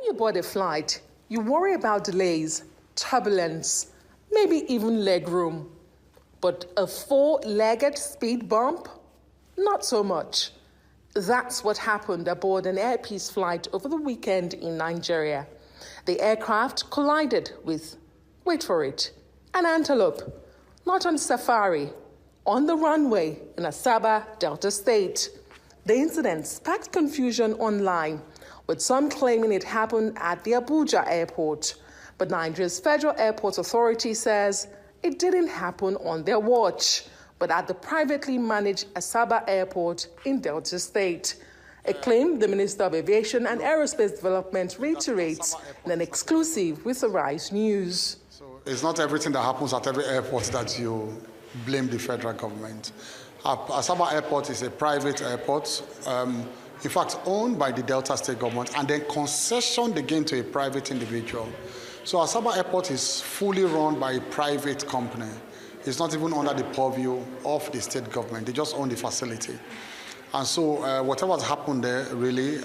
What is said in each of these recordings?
you board a flight, you worry about delays, turbulence, maybe even legroom. But a four-legged speed bump? Not so much. That's what happened aboard an Air Peace flight over the weekend in Nigeria. The aircraft collided with, wait for it, an antelope, not on safari, on the runway in Asaba, Delta State. The incident sparked confusion online, with some claiming it happened at the Abuja airport. But Nigeria's Federal Airport Authority says it didn't happen on their watch, but at the privately managed Asaba Airport in Delta State. A claim the Minister of Aviation and Aerospace Development reiterates in an exclusive with Arise News. It's not everything that happens at every airport that you blame the federal government. Asaba Airport is a private airport, in fact, owned by the Delta State government and then concessioned again to a private individual. So Asaba Airport is fully run by a private company. It's not even under the purview of the state government. They just own the facility. And so whatever has happened there, really,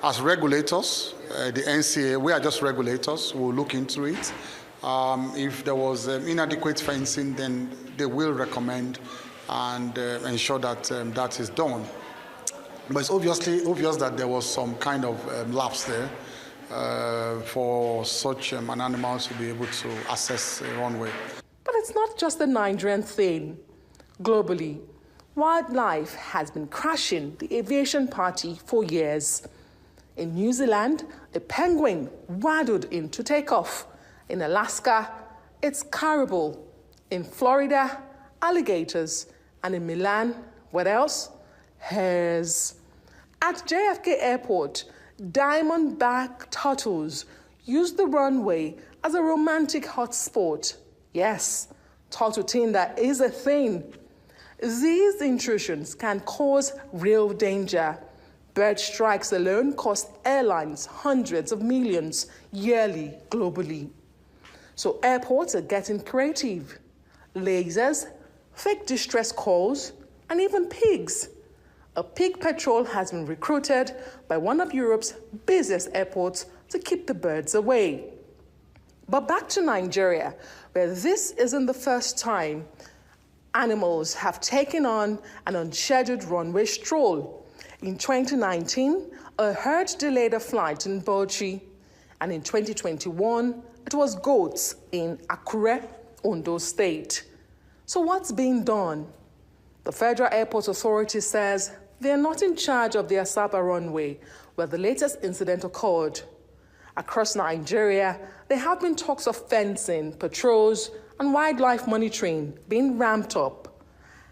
as regulators, the NCA, we are just regulators, we'll look into it. If there was inadequate fencing, then they will recommend and ensure that that is done. But it's obvious that there was some kind of lapse there for such an animal to be able to access a runway. But it's not just a Nigerian thing. Globally, wildlife has been crashing the aviation party for years. In New Zealand, a penguin waddled in to take off. In Alaska, it's caribou. In Florida, alligators. And in Milan, what else? Hares. At JFK Airport, diamondback turtles use the runway as a romantic hotspot. Yes, turtle tinder is a thing. These intrusions can cause real danger. Bird strikes alone cost airlines hundreds of millions yearly globally. So airports are getting creative. Lasers, fake distress calls, and even pigs. A pig patrol has been recruited by one of Europe's busiest airports to keep the birds away. But back to Nigeria, where this isn't the first time animals have taken on an unscheduled runway stroll. In 2019, a herd delayed a flight in Bauchi, and in 2021, it was goats in Akure, Ondo State. So what's being done? The Federal Airport Authority says they're not in charge of the Asaba runway, where the latest incident occurred. Across Nigeria, there have been talks of fencing, patrols, and wildlife monitoring being ramped up.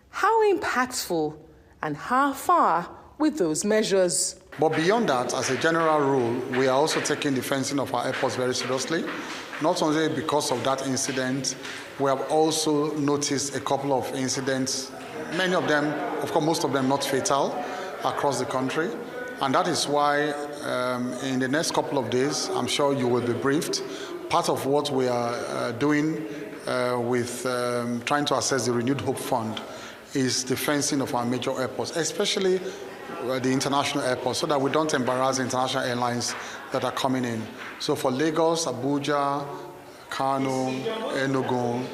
How impactful and how far with those measures? But beyond that, as a general rule, we are also taking the fencing of our airports very seriously. Not only because of that incident, we have also noticed a couple of incidents, many of them, of course, most of them not fatal, across the country. And that is why in the next couple of days, I'm sure you will be briefed. Part of what we are doing with trying to assess the Renewed Hope Fund is the fencing of our major airports, especially the international airports, so that we don't embarrass the international airlines that are coming in. So for Lagos, Abuja, Kano, Enugu,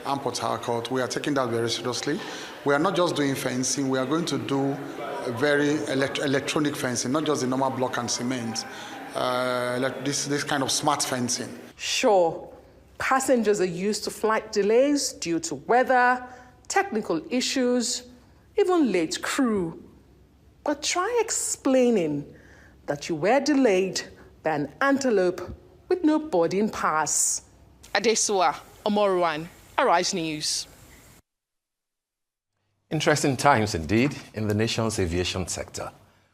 and Port Harcourt, we are taking that very seriously. We are not just doing fencing, we are going to do very electronic fencing, not just the normal block and cement, this kind of smart fencing. Sure, passengers are used to flight delays due to weather, technical issues, even late crew. But try explaining that you were delayed by an antelope with no boarding pass. Adesua Omoruwan, Arise News. Interesting times indeed in the nation's aviation sector.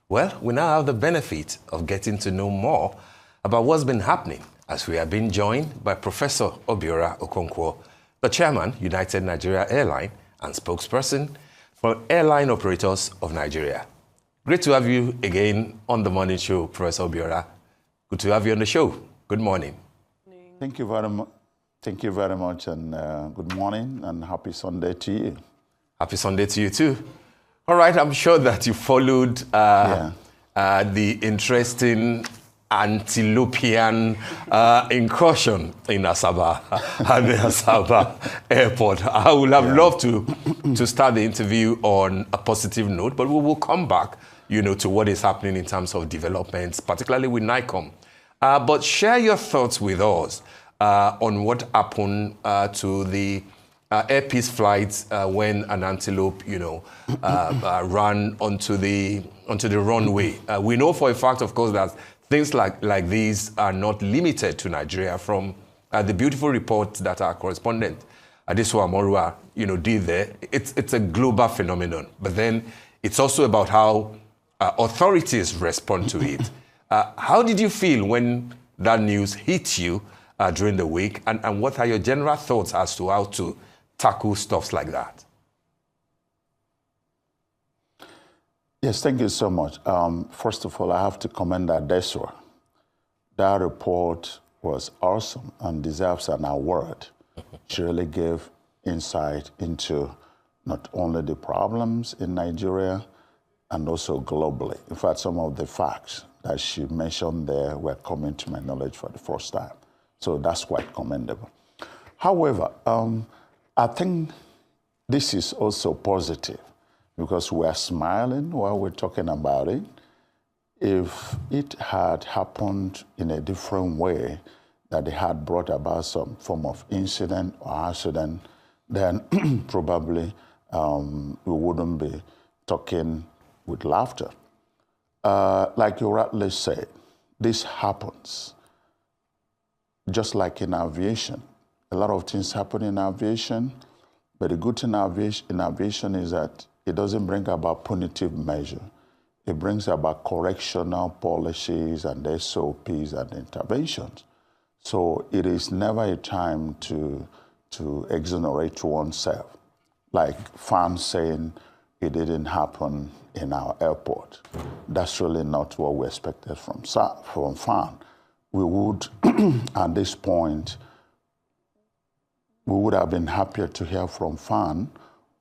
Well, we now have the benefit of getting to know more about what's been happening as we are being joined by Professor Obiora Okonkwo, the chairman, United Nigeria Airlines, and spokesperson for Airline Operators of Nigeria. Great to have you again on the morning show, Professor Obiora. Good to have you on the show. Good morning. Thank you very much. Thank you very much, and good morning, and happy Sunday to you. Happy Sunday to you too. All right, I'm sure that you followed the interesting antilopian incursion in Asaba, at the Asaba airport. I would have loved to start the interview on a positive note, but we will come back, to what is happening in terms of developments, particularly with NICOM. But share your thoughts with us on what happened to the Air Peace flights when an antelope, ran onto the runway. We know for a fact, of course, that things like these are not limited to Nigeria. From the beautiful report that our correspondent Adesuwa Morua, did there, it's a global phenomenon. But then it's also about how authorities respond to it. How did you feel when that news hit you during the week? And what are your general thoughts as to how to tackle stuff like that? Yes, thank you so much. First of all, I have to commend Adesuwa. That report was awesome and deserves an award. She really gave insight into not only the problems in Nigeria and also globally. In fact, some of the facts that she mentioned there were coming to my knowledge for the first time. So that's quite commendable. However, I think this is also positive because we're smiling while we're talking about it. If it had happened in a different way, that it had brought about some form of incident or accident, then probably we wouldn't be talking with laughter. Like you rightly said, this happens. Just like in aviation. A lot of things happen in aviation, but the good thing in aviation is that it doesn't bring about punitive measure. It brings about correctional policies and SOPs and interventions. So it is never a time to exonerate oneself. Like fans saying it didn't happen in our airport. That's really not what we expected from fan. We would, at this point, we would have been happier to hear from FAN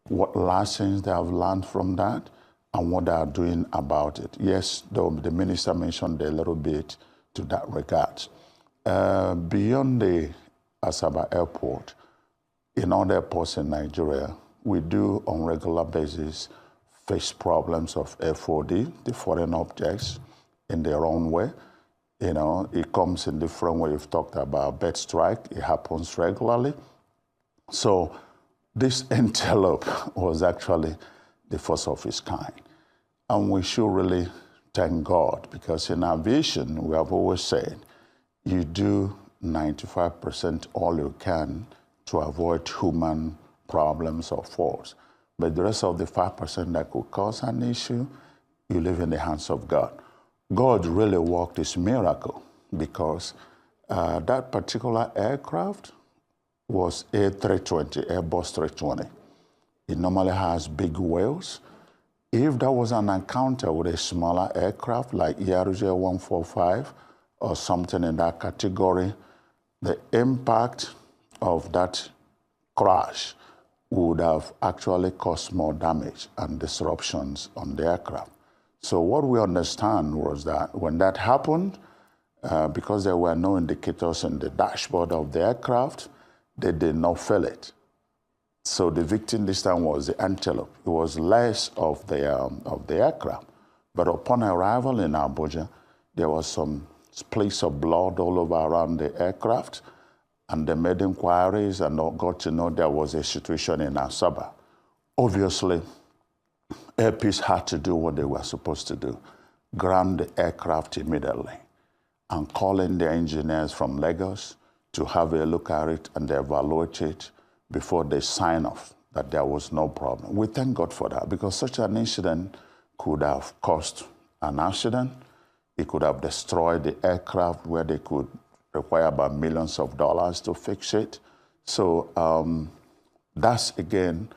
what lessons they have learned from that and what they are doing about it. Yes, the minister mentioned a little bit to that regard. Beyond the Asaba airport, in other airports in Nigeria, we do on regular basis face problems of FOD, the foreign objects, in their own way. It comes in different ways. We've talked about bird strike. It happens regularly. So this antelope was actually the first of its kind. And we should really thank God because in aviation, we have always said, you do 95% all you can to avoid human problems or faults. But the rest of the 5% that could cause an issue, you leave in the hands of God. God really worked this miracle because that particular aircraft was A320, Airbus 320. It normally has big wheels. If there was an encounter with a smaller aircraft like ERJ-145 or something in that category, the impact of that crash would have actually caused more damage and disruptions on the aircraft. So what we understand was that when that happened, because there were no indicators in the dashboard of the aircraft, they did not feel it. So the victim this time was the antelope. It was less of the aircraft. But upon arrival in Abuja, there was some splash of blood all over around the aircraft, and they made inquiries and got to know there was a situation in Asaba. Obviously, Air Peace had to do what they were supposed to do, ground the aircraft immediately, and call in the engineers from Lagos to have a look at it and evaluate it before they sign off that there was no problem. We thank God for that because such an incident could have caused an accident. It could have destroyed the aircraft where they could require about millions of dollars to fix it. So that's, again,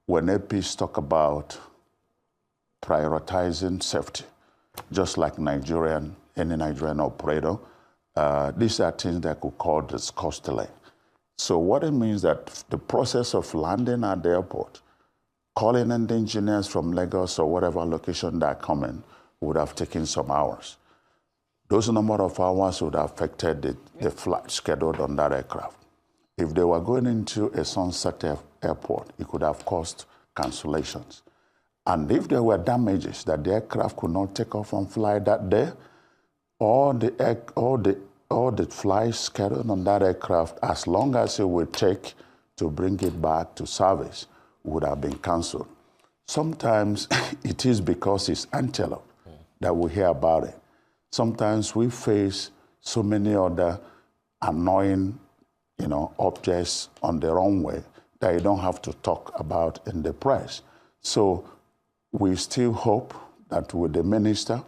when Air Peace talk about prioritizing safety, just like any Nigerian operator, these are things that could cause delay. So what it means that the process of landing at the airport, calling in the engineers from Lagos or whatever location they're coming, would have taken some hours. Those number of hours would have affected the flight scheduled on that aircraft. If they were going into a sunset airport, it could have caused cancellations. And if there were damages that the aircraft could not take off and fly that day, all the flights scheduled on that aircraft, as long as it would take to bring it back to service, would have been canceled. Sometimes it is because it's antelope that we hear about it. Sometimes we face so many other annoying, objects on the runway that you don't have to talk about in the press. So we still hope that with the minister,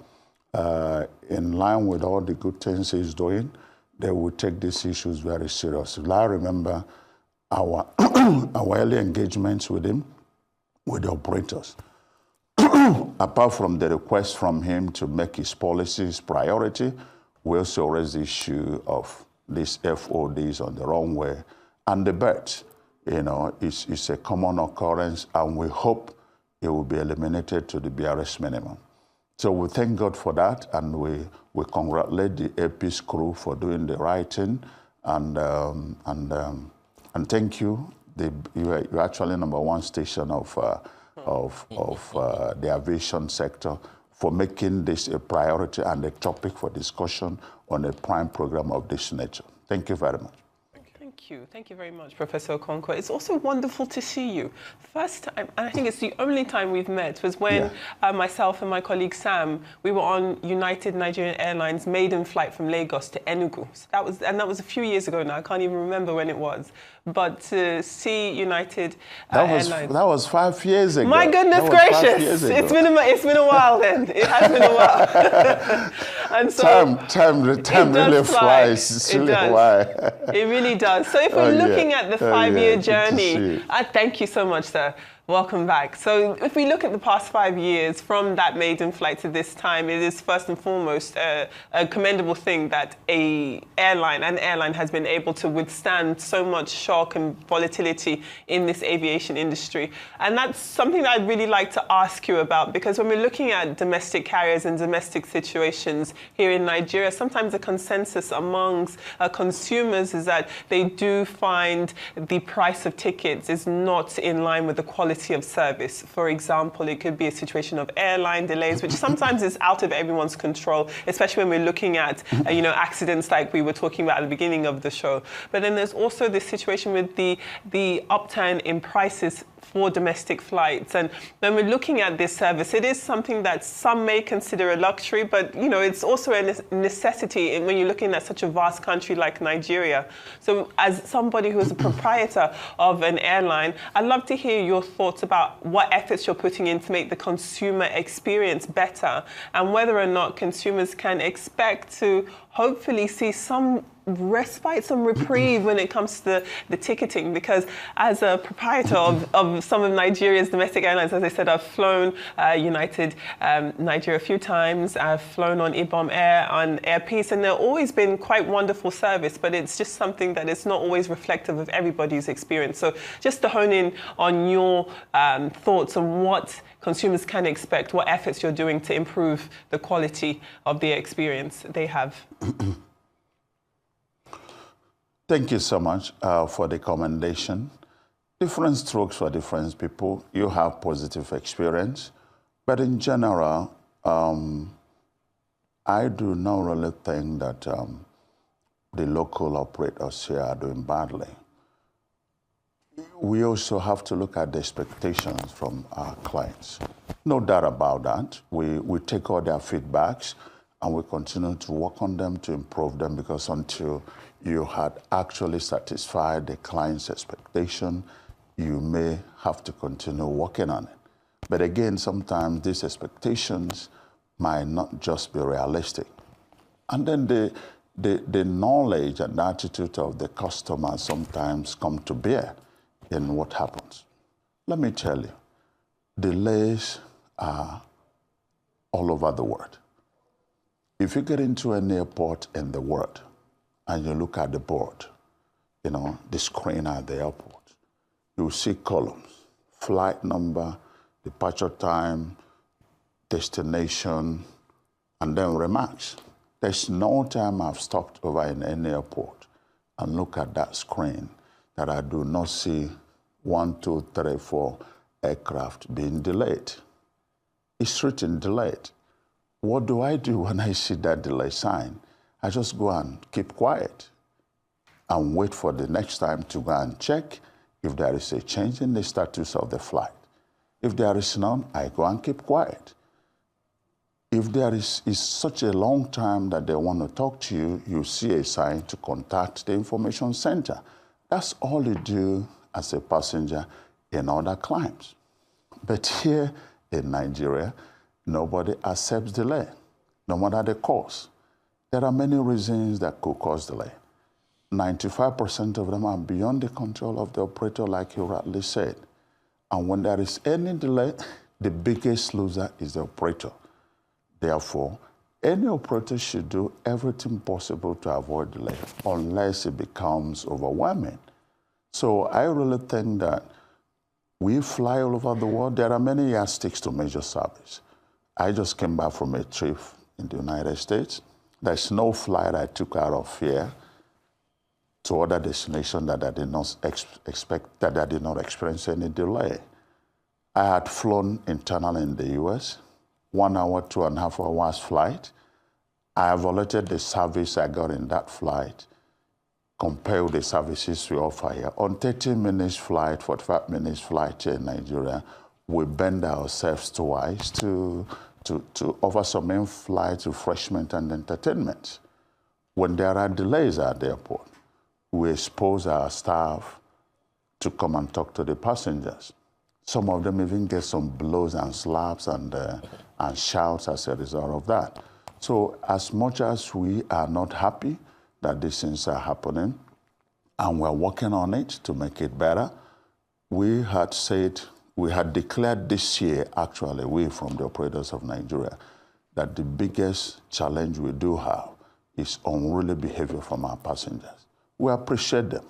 in line with all the good things he's doing, they will take these issues very seriously. I remember our early engagements with him, with the operators. Apart from the request from him to make his policies priority, we also raised the issue of these FODs on the runway and the birds. It's a common occurrence, and we hope it will be eliminated to the barest minimum. So we thank God for that, and we congratulate the AP's crew for doing the right thing, and thank you. You're actually #1 station of the aviation sector for making this a priority and a topic for discussion on a prime program of this nature. Thank you very much. Thank you. Thank you very much, Professor Okonkwo. It's also wonderful to see you. First time, and I think it's the only time we've met, was when myself and my colleague Sam, we were on United Nigeria Airlines maiden flight from Lagos to Enugu. So that was a few years ago now. I can't even remember when it was. But to see United Airlines... That was 5 years ago. My goodness gracious. It's been a while then. It has been a while. And so time really flies. It's really why. It really does. So if we're looking at the 5-year journey, thank you so much, sir. Welcome back. So if we look at the past 5 years, from that maiden flight to this time, it is first and foremost a commendable thing that an airline has been able to withstand so much shock and volatility in this aviation industry. And that's something that I'd really like to ask you about, because when we're looking at domestic carriers and domestic situations here in Nigeria, sometimes the consensus amongst consumers is that they do find the price of tickets is not in line with the quality of service. For example, it could be a situation of airline delays, which sometimes is out of everyone's control, especially when we're looking at accidents like we were talking about at the beginning of the show. But then there's also this situation with the upturn in prices for domestic flights. And when we're looking at this service, it is something that some may consider a luxury, but it's also a necessity when you're looking at such a vast country like Nigeria. So as somebody who is a proprietor of an airline, I'd love to hear your thoughts about what efforts you're putting in to make the consumer experience better, and whether or not consumers can expect to hopefully see some respite, some reprieve when it comes to the ticketing. Because as a proprietor of some of Nigeria's domestic airlines, as I said, I've flown United Nigeria a few times. I've flown on Ibom Air, on Air Peace, and they've always been quite wonderful service, but it's just something that is not always reflective of everybody's experience. So just to hone in on your thoughts on what consumers can expect, what efforts you're doing to improve the quality of the experience they have. Thank you so much for the commendation. Different strokes for different people. You have positive experience, but in general, I do not really think that the local operators here are doing badly. We also have to look at the expectations from our clients. No doubt about that. We take all their feedbacks and we continue to work on them to improve them, because until you had actually satisfied the client's expectation, you may have to continue working on it. But again, sometimes these expectations might not just be realistic. And then the knowledge and attitude of the customer sometimes come to bear in what happens. Let me tell you, delays are all over the world. If you get into an airport in the world and you look at the board, the screen at the airport, you'll see columns: flight number, departure time, destination, and then remarks. There's no time I've stopped over in any airport and look at that screen that I do not see 1, 2, 3, 4 aircraft being delayed. It's written delayed. What do I do when I see that delay sign? I just go and keep quiet and wait for the next time to go and check if there is a change in the status of the flight. If there is none, I go and keep quiet. If there is such a long time that they want to talk to you, you see a sign to contact the information center. That's all you do as a passenger in other climes. But here in Nigeria, nobody accepts delay, no matter the cause. There are many reasons that could cause delay. 95% of them are beyond the control of the operator, like you rightly said. And when there is any delay, the biggest loser is the operator. Therefore, any operator should do everything possible to avoid delay, unless it becomes overwhelming. So I really think that we fly all over the world. There are many yardsticks to measure service. I just came back from a trip in the United States. There's no flight I took out of here to other destinations that I did not expect, that I did not experience any delay. I had flown internally in the US, 1 hour, 2.5 hours flight. I evaluated the service I got in that flight compared with the services we offer here. On 30 minutes flight, 45 minutes flight here in Nigeria, we bend ourselves twice to offer some in-flight refreshment and entertainment. When there are delays at the airport, we expose our staff to come and talk to the passengers. Some of them even get some blows and slaps and shouts as a result of that. So as much as we are not happy that these things are happening, and we're working on it to make it better, we had declared this year, actually, we from the operators of Nigeria, that the biggest challenge we do have is unruly behavior from our passengers. We appreciate them.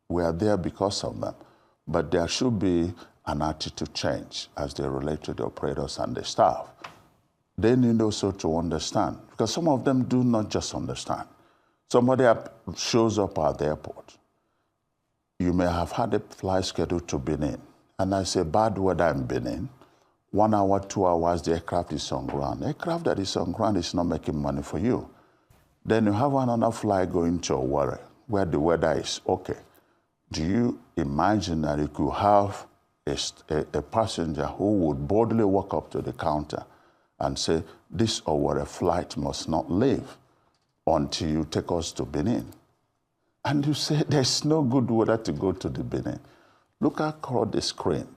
We are there because of them. But there should be an attitude change as they relate to the operators and the staff. They need also to understand, because some of them do not just understand. Somebody shows up at the airport. You may have had a flight scheduled to Benin, and I say bad weather in Benin, 1 hour, 2 hours, the aircraft is on ground. Aircraft that is on ground is not making money for you. Then you have another flight going to Obiora, where the weather is okay. Do you imagine that you could have a passenger who would boldly walk up to the counter and say, this Obiora flight must not leave until you take us to Benin? And you say, there's no good weather to go to the Benin. Look across the screen.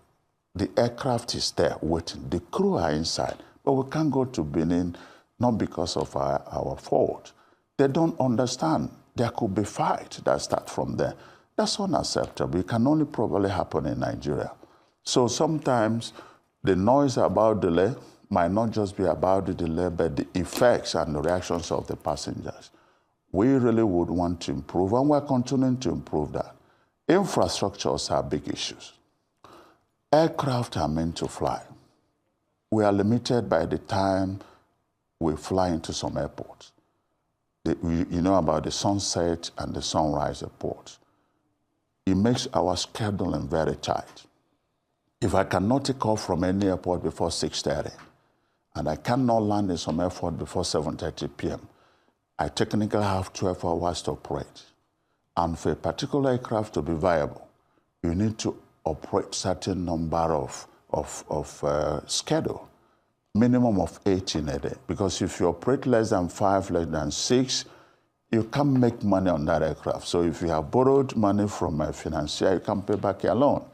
The aircraft is there waiting. The crew are inside, but we can't go to Benin, not because of our fault. They don't understand. There could be fight that start from there. That's unacceptable. It can only probably happen in Nigeria. So sometimes the noise about delay might not just be about the delay, but the effects and the reactions of the passengers. We really would want to improve, and we're continuing to improve that. Infrastructures are big issues. Aircraft are meant to fly. We are limited by the time we fly into some airports. You know about the sunset and the sunrise airports. It makes our scheduling very tight. If I cannot take off from any airport before 6:30, and I cannot land in some airport before 7:30 p.m., I technically have 12 hours to operate. And for a particular aircraft to be viable, you need to operate certain number of schedule, minimum of 8 in a day. Because if you operate less than 5, less than 6, you can't make money on that aircraft. So if you have borrowed money from a financier, you can't pay back your loan.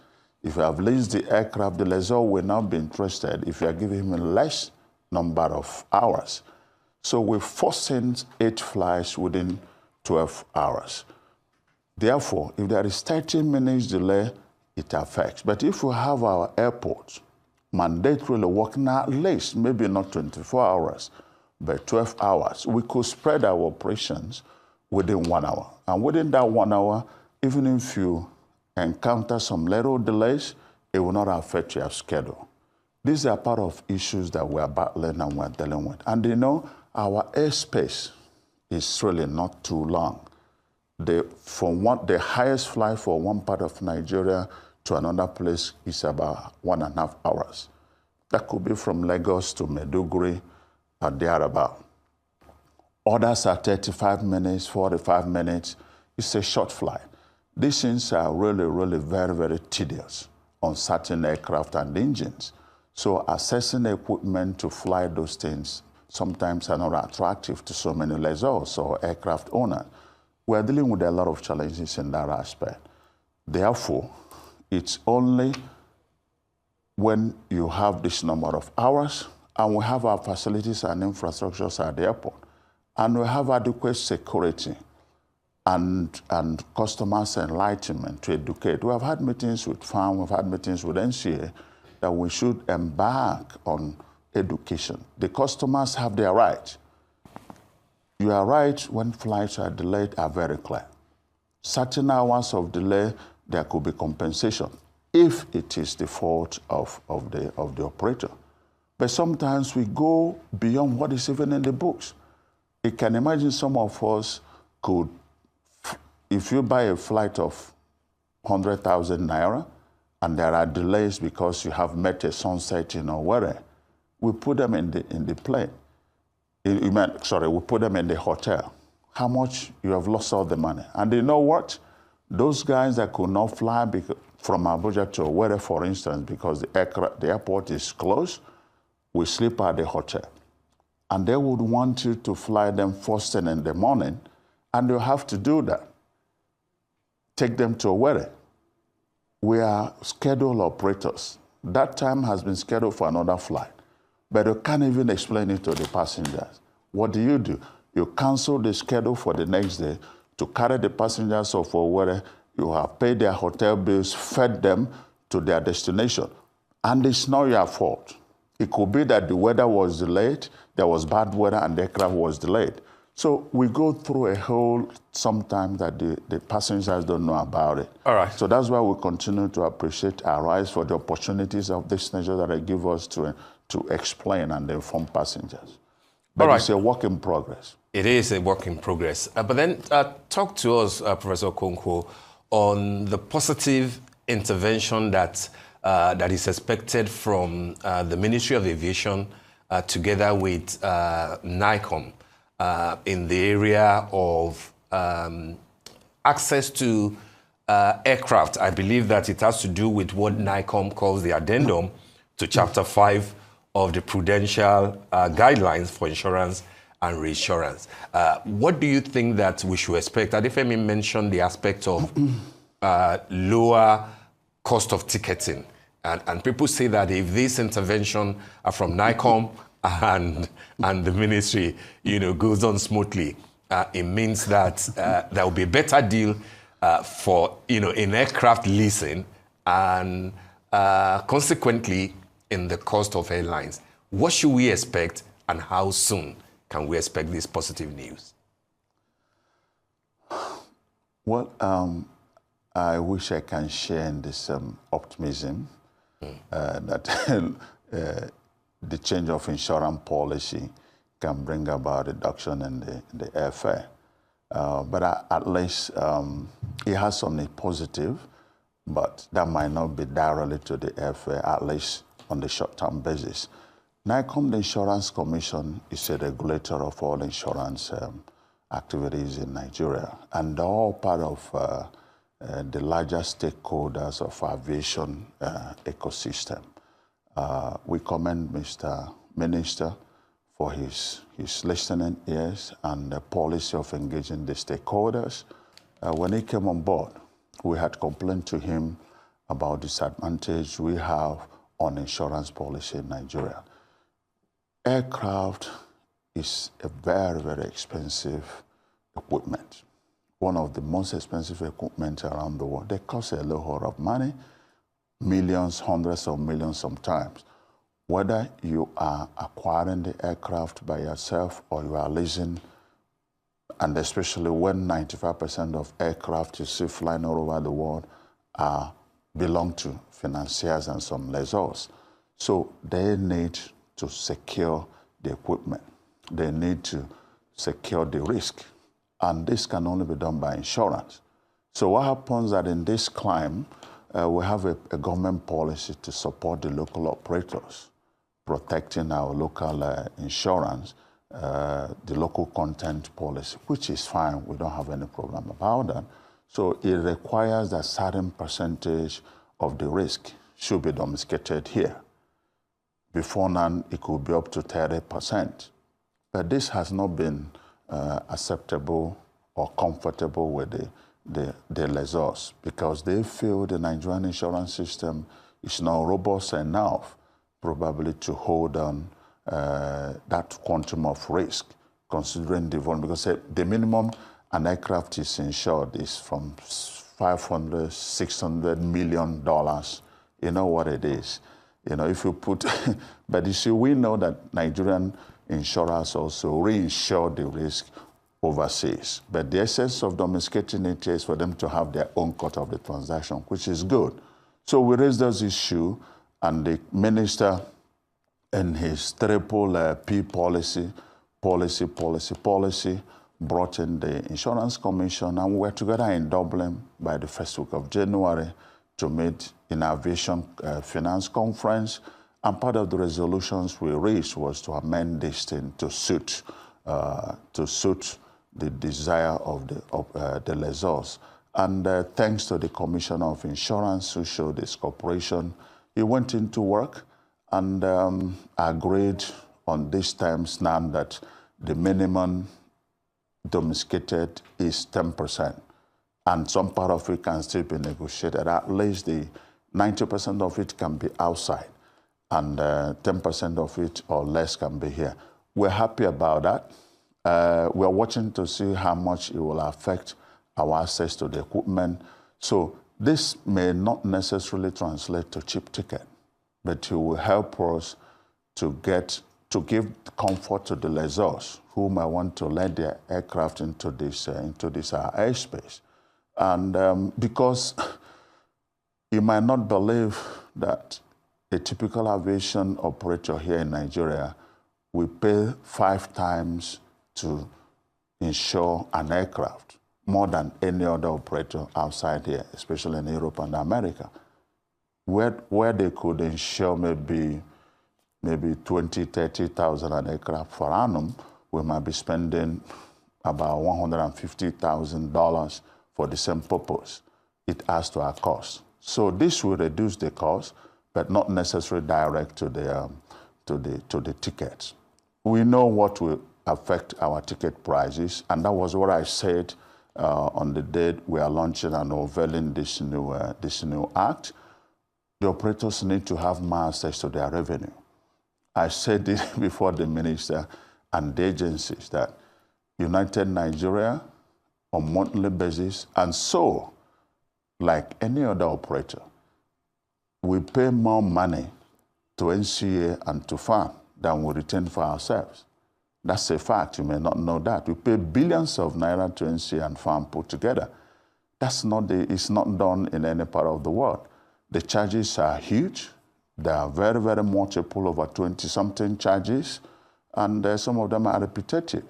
If you have leased the aircraft, the lessor will not be interested if you are giving him a less number of hours. So we're forcing 8 flights within 12 hours. Therefore, if there is 30 minutes delay, it affects. But if we have our airports mandatorily working at least, maybe not 24 hours, but 12 hours, we could spread our operations within 1 hour. And within that 1 hour, even if you encounter some little delays, it will not affect your schedule. These are part of issues that we are battling and we're dealing with. And you know, our airspace is really not too long. The highest flight for one part of Nigeria to another place is about 1.5 hours. That could be from Lagos to Maiduguri or thereabout. Others are 35 minutes, 45 minutes. It's a short flight. These things are really, really very, very tedious on certain aircraft and engines. So assessing equipment to fly those things sometimes are not attractive to so many lessors or aircraft owners. We're dealing with a lot of challenges in that aspect. Therefore, it's only when you have this number of hours, and we have our facilities and infrastructures at the airport, and we have adequate security and customers' enlightenment to educate. We have had meetings with FAM, we've had meetings with NCA, that we should embark on education. The customers have their right. Your rights when flights are delayed are very clear. Certain hours of delay, there could be compensation if it is the fault of the operator. But sometimes we go beyond what is even in the books. You can imagine some of us could, if you buy a flight of 100,000 naira and there are delays because you have met a sunset or whatever, we put them in the plane. We put them in the hotel. How much you have lost all the money. And you know what? Those guys that could not fly from Abuja to Owerri, for instance, because the airport is closed, we sleep at the hotel. And they would want you to fly them first thing in the morning, and you have to do that. Take them to Owerri. We are scheduled operators. That time has been scheduled for another flight, but you can't even explain it to the passengers. What do? You cancel the schedule for the next day to carry the passengers off Owerri. You have paid their hotel bills, fed them to their destination, and it's not your fault. It could be that the weather was delayed, there was bad weather, and the aircraft was delayed. So we go through a whole, sometimes that the passengers don't know about it. All right. So that's why we continue to appreciate our rise for the opportunities of this nature that they give us to explain and inform passengers. But it's a work in progress. It is a work in progress. But then talk to us, Professor Okonkwo, on the positive intervention that is expected from the Ministry of Aviation together with NICOM in the area of access to aircraft. I believe that it has to do with what NICOM calls the addendum to Chapter 5 of the Prudential Guidelines for Insurance and Reinsurance. What do you think that we should expect? Adefemi mentioned the aspect of lower cost of ticketing. And people say that if this intervention from NICOM and the ministry, goes on smoothly, it means that there will be a better deal for, in aircraft leasing and consequently in the cost of airlines. What should we expect and how soon can we expect this positive news? Well, I wish I can share in this optimism that the change of insurance policy can bring about a reduction in the airfare. But at least it has something positive, but that might not be directly to the airfare, at least on the short-term basis. NICOM, the Insurance Commission, is a regulator of all insurance activities in Nigeria, and all part of the larger stakeholders of aviation ecosystem. We commend Mr. Minister for his listening ears and the policy of engaging the stakeholders. When he came on board, we had complained to him about the disadvantage we have on insurance policy in Nigeria. Aircraft is a very, very expensive equipment. One of the most expensive equipment around the world. They cost a lot of money, millions, hundreds of millions sometimes. Whether you are acquiring the aircraft by yourself or you are leasing, and especially when 95% of aircraft you see flying all over the world belong to financiers and some lessors. So they need to secure the equipment. They need to secure the risk. And this can only be done by insurance. So what happens that in this climb, we have a government policy to support the local operators, protecting our local insurance, the local content policy, which is fine. We don't have any problem about that. So it requires that certain percentage of the risk should be domesticated here. Before now, it could be up to 30%. But this has not been acceptable or comfortable with the lessors, because they feel the Nigerian insurance system is not robust enough probably to hold on that quantum of risk, considering the volume. Because the minimum an aircraft is insured is from $500, $600 million. You know what it is. You know, if you put, but you see, we know that Nigerian insurers also reinsure the risk overseas. But the essence of domesticating it is for them to have their own cut of the transaction, which is good. So we raised those issues, and the minister in his triple P policy, brought in the Insurance Commission, and we were together in Dublin by the first week of January to meet in aviation finance conference. And part of the resolutions we reached was to amend this thing to suit the desire of the lessors. And thanks to the Commissioner of Insurance who showed this cooperation, he went into work and agreed on these terms now that the minimum domesticated is 10%. And some part of it can still be negotiated. At least the 90% of it can be outside, and 10% of it or less can be here. We're happy about that. We're watching to see how much it will affect our access to the equipment. So this may not necessarily translate to cheap ticket, but it will help us to give comfort to the lessors who might want to let their aircraft into this airspace. And because you might not believe that a typical aviation operator here in Nigeria will pay 5 times to insure an aircraft, more than any other operator outside here, especially in Europe and America, where they could insure maybe 20, 30,000 an aircraft per annum. We might be spending about $150,000 for the same purpose. It adds to our cost. So this will reduce the cost, but not necessarily direct to the tickets. We know what will affect our ticket prices, and that was what I said on the day we are launching and unveiling this new act. The operators need to have more access to their revenue. I said it before the minister and the agencies that United Nigeria on monthly basis, and so, like any other operator, we pay more money to NCA and to FAM than we retain for ourselves. That's a fact. You may not know that. We pay billions of naira to NCA and FAM put together. It's not done in any part of the world. The charges are huge. They are very, very multiple, over 20-something charges, and some of them are repetitive.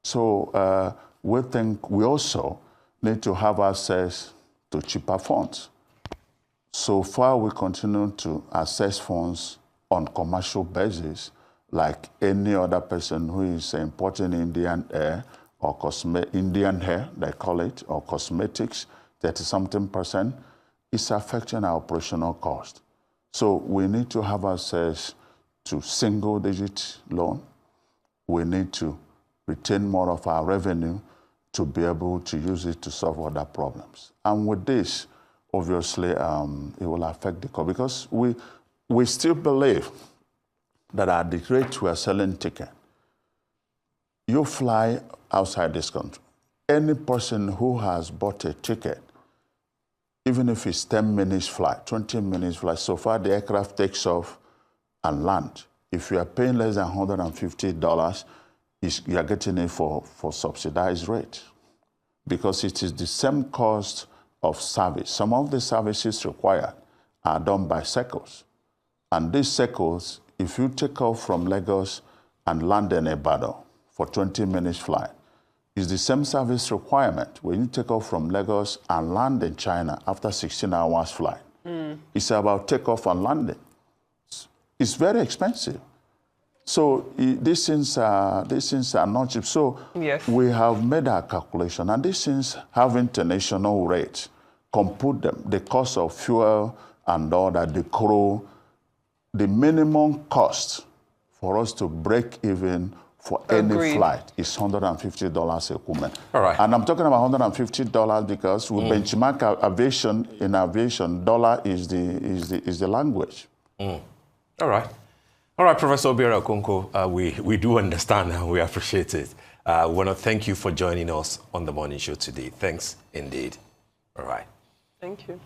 So we think we also need to have access to cheaper funds. So far, we continue to access funds on commercial basis, like any other person who is importing Indian hair or Indian hair, they call it, or cosmetics, 30-something%, is affecting our operational cost. So we need to have access to single-digit loan. We need to retain more of our revenue to be able to use it to solve other problems. And with this, obviously, it will affect the cost, because we still believe that at the rate we are selling tickets, you fly outside this country. Any person who has bought a ticket, even if it's 10 minutes flight, 20 minutes flight, so far the aircraft takes off and lands. If you are paying less than $150, you are getting it for subsidized rate, because it is the same cost of service. Some of the services required are done by circles. And these circles, if you take off from Lagos and land in Ibadan for 20 minutes flight. It's the same service requirement when you take off from Lagos and land in China after 16 hours flight. It's about takeoff and landing. It's very expensive. So these things are not cheap. So yes, we have made our calculation, and these things have international rates. Compute them, the cost of fuel and all that, the crew, the minimum cost for us to break even for any flight is $150 a woman. All right. And I'm talking about $150 because we benchmark aviation. In aviation, dollar is the language. All right. All right, Professor Obiora Okonkwo, we do understand and we appreciate it. I want to thank you for joining us on the morning show today. Thanks indeed. All right. Thank you.